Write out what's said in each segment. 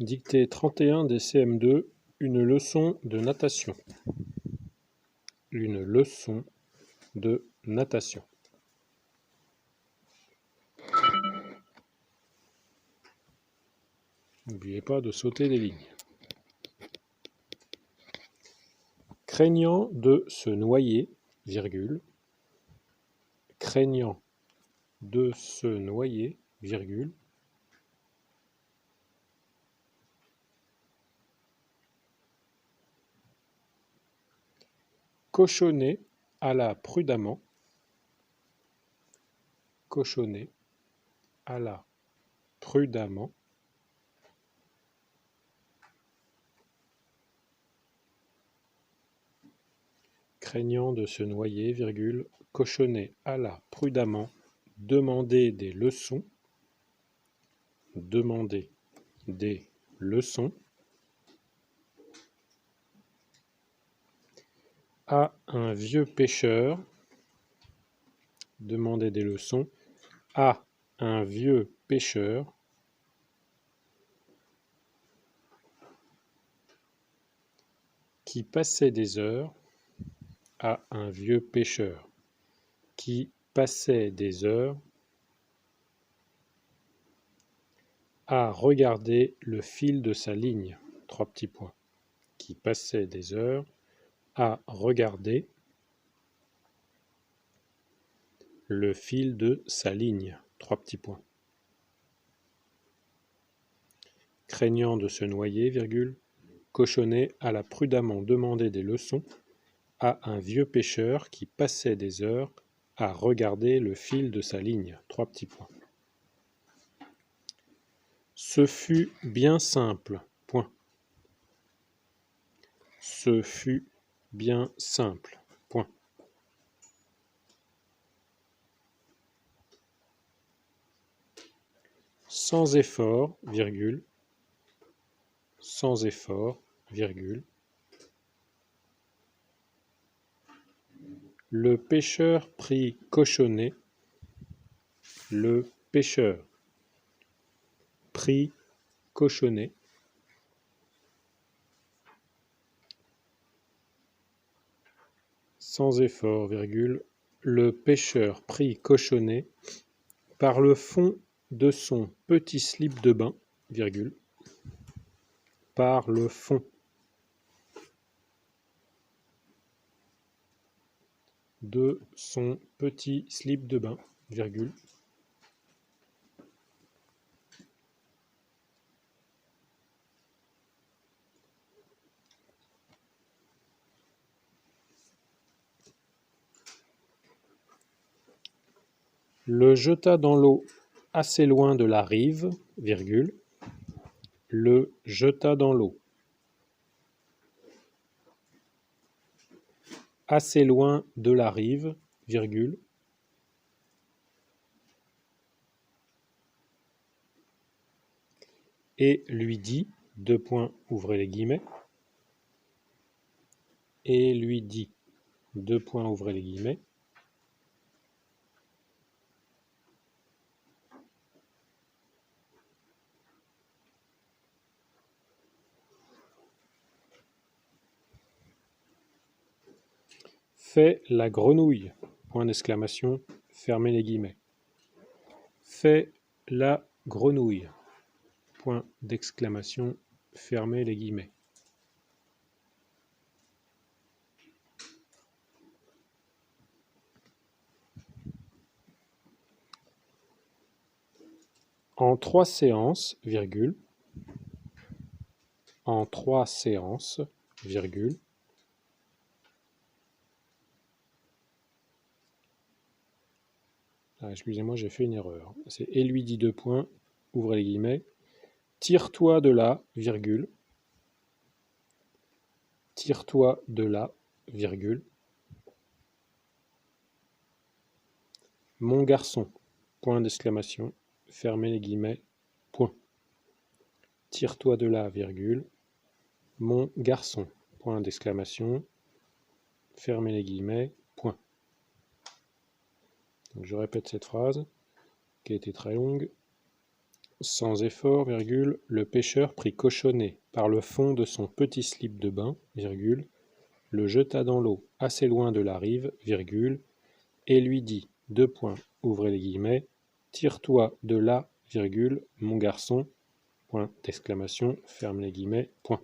Dictée 31 des CM2, une leçon de natation. Une leçon de natation. N'oubliez pas de sauter les lignes. Craignant de se noyer, virgule, craignant de se noyer, virgule, cochonnet alla prudemment, cochonnet alla prudemment, craignant de se noyer, virgule, cochonnet alla prudemment demander des leçons, demander des leçons à un vieux pêcheur, demander des leçons à un vieux pêcheur qui passait des heures, à un vieux pêcheur qui passait des heures à regarder le fil de sa ligne, trois petits points, qui passait des heures à regarder le fil de sa ligne, trois petits points. Craignant de se noyer, virgule, cochonnet alla prudemment demander des leçons à un vieux pêcheur qui passait des heures à regarder le fil de sa ligne, trois petits points. Ce fut bien simple, point. Ce fut bien simple, point. Sans effort, virgule, sans effort, virgule. Le pêcheur prit cochonnet, le pêcheur prit cochonnet, sans effort, virgule, le pêcheur prit cochonnet par le fond de son petit slip de bain, virgule, par le fond de son petit slip de bain, virgule. Le jeta dans l'eau assez loin de la rive, virgule, le jeta dans l'eau assez loin de la rive, virgule, et lui dit, deux points, ouvrez les guillemets, et lui dit, deux points, ouvrez les guillemets, fais la grenouille, point d'exclamation, fermez les guillemets. Fais la grenouille, point d'exclamation, fermez les guillemets. En 3 séances, virgule, en 3 séances, virgule, excusez-moi, j'ai fait une erreur. C'est et lui dit deux points, ouvrez les guillemets, tire-toi de là, virgule, tire-toi de là, virgule, mon garçon, point d'exclamation, fermez les guillemets, point. Tire-toi de là, virgule, mon garçon, point d'exclamation, fermez les guillemets, point. Donc je répète cette phrase, qui a été très longue. Sans effort, virgule, le pêcheur prit Cochonnet par le fond de son petit slip de bain, virgule, le jeta dans l'eau assez loin de la rive, virgule, et lui dit, ouvrez les guillemets, tire-toi de là, virgule, mon garçon, point d'exclamation, ferme les guillemets, point.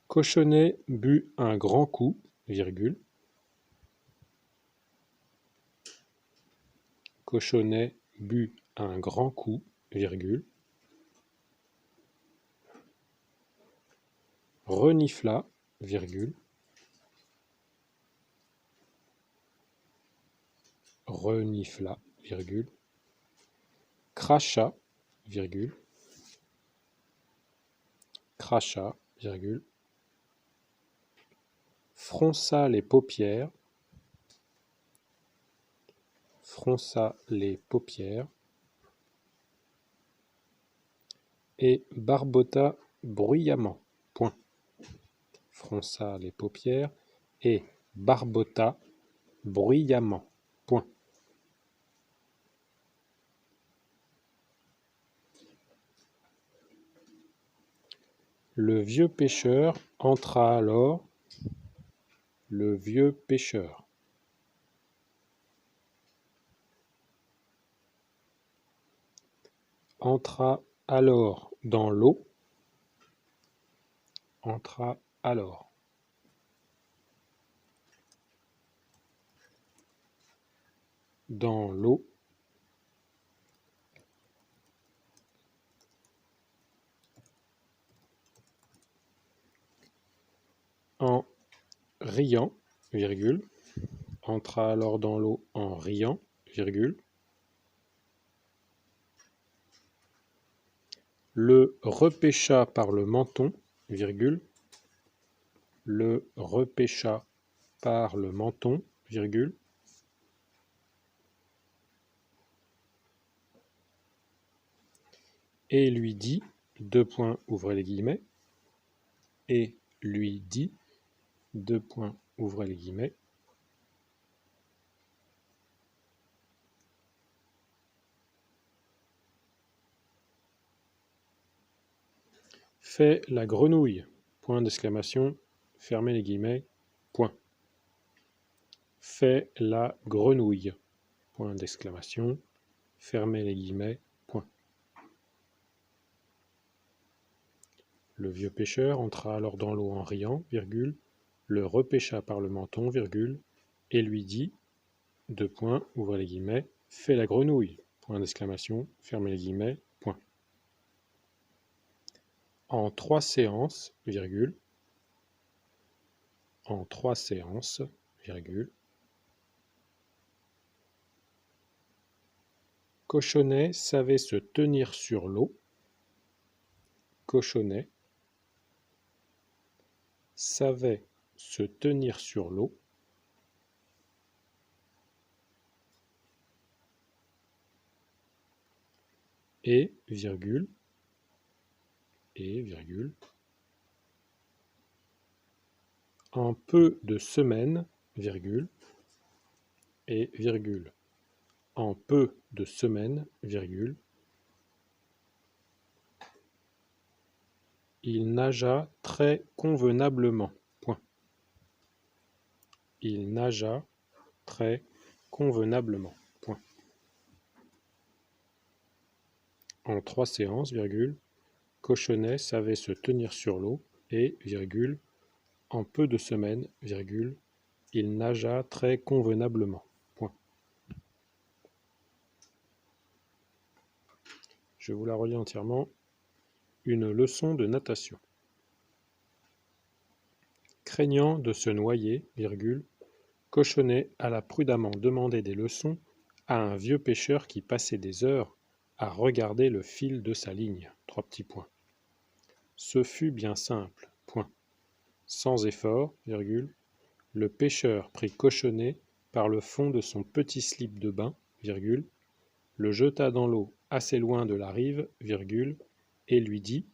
Cochonnet but un grand coup, virgule. Cochonnet but un grand coup, virgule. Renifla, virgule. Renifla, virgule. Cracha, virgule. Cracha, virgule. Fronça les paupières. Fronça les paupières. Et barbota bruyamment. Point. Fronça les paupières et barbota bruyamment. Point. Le vieux pêcheur entra alors. Le vieux pêcheur entra alors dans l'eau. Entra alors dans l'eau. En riant, virgule, entra alors dans l'eau en riant, virgule. Le repêcha par le menton, virgule. Le repêcha par le menton, virgule. Et lui dit, ouvrez les guillemets, et lui dit, ouvrez les guillemets, fais la grenouille, point d'exclamation, fermez les guillemets, point. Fais la grenouille, point d'exclamation, fermez les guillemets, point. Le vieux pêcheur entra alors dans l'eau en riant, virgule, le repêcha par le menton, virgule, et lui dit, ouvrez les guillemets, fais la grenouille, point d'exclamation, fermez les guillemets, point. En 3 séances, virgule, en 3 séances, virgule, Cochonnet savait se tenir sur l'eau. Cochonnet savait se tenir sur l'eau. Et, virgule, en peu de semaines, virgule, et virgule, en peu de semaines, virgule, il nagea très convenablement, point. Il nagea très convenablement, point. En 3 séances, virgule, Cochonnet savait se tenir sur l'eau et, virgule, en peu de semaines, virgule, il nagea très convenablement, point. Je vous la relis entièrement. Une leçon de natation. Craignant de se noyer, virgule, Cochonnet alla prudemment demander des leçons à un vieux pêcheur qui passait des heures à regarder le fil de sa ligne. 3 petits points. Ce fut bien simple, point. Sans effort, virgule, le pêcheur prit Cochonnet par le fond de son petit slip de bain, virgule, le jeta dans l'eau assez loin de la rive, virgule, et lui dit,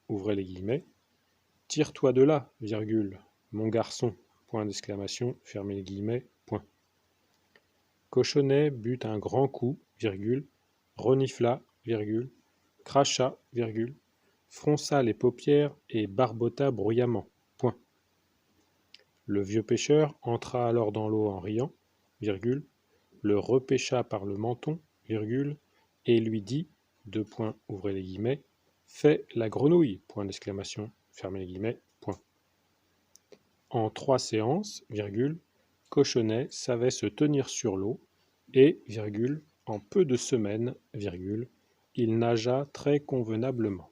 ouvrez les guillemets, tire-toi de là, virgule, mon garçon, point d'exclamation, fermez les guillemets, point. Cochonnet but un grand coup, virgule, renifla, virgule, cracha, virgule, fronça les paupières et barbota bruyamment. Point. Le vieux pêcheur entra alors dans l'eau en riant, virgule, le repêcha par le menton, virgule, et lui dit, deux points, ouvrez les guillemets, fais la grenouille, point d'exclamation, fermez les guillemets, point. En 3 séances, virgule, Cochonnet savait se tenir sur l'eau et, virgule, en peu de semaines, virgule, il nagea très convenablement.